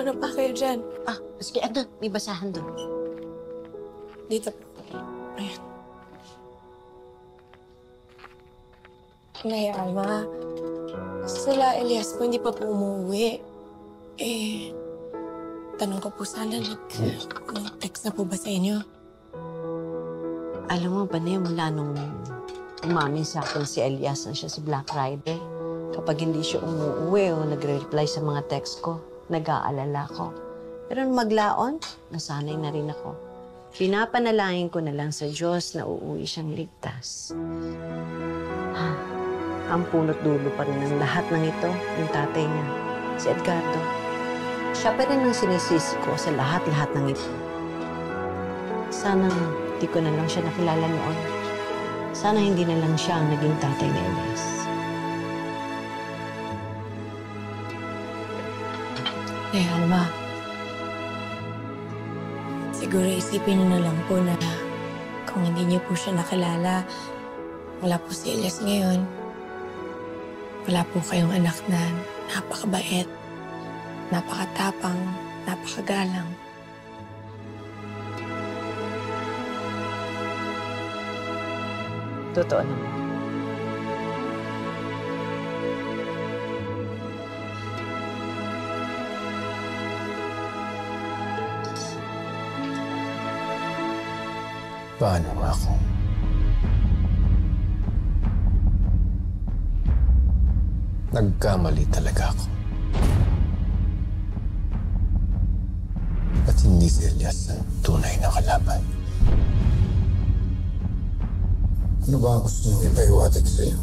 na pa kayo dyan. Sige, andun. May basahan doon. Dito po. Ayan. Nay Alma, sila Elias po hindi pa po umuwi. Tanong ko po sana, nag-text na po ba sa inyo? Alam mo ba na mula nung umamin sa akin si Elias na siya si Black Rider, kapag hindi siya umuwi o nagre-reply sa mga text ko, nag-aalala ko. Pero nung maglaon, nasanay na rin ako. Pinapanalangin ko na lang sa Diyos na uuwi siyang ligtas. Ang punot dulo pa rin ng lahat ng ito, yung tatay niya, si Edgardo. Siya pa rin ang sinisisi ko sa lahat-lahat ng ito. Sana di ko na lang siya nakilala noon. Sana hindi na lang siya ang naging tatay ni Elias. Nay Alma, siguro isipin niyo na lang po na kung hindi niyo po siya nakilala, wala po si Elias ngayon. Wala po kayong anak na napakabait, napakatapang, napakagalang. Totoo naman. Paano nga ako? Nagkamali talaga ako. At hindi si Elias ang tunay na kalaban. Ano ba ang gusto niyong ipaiwatig sa'yo?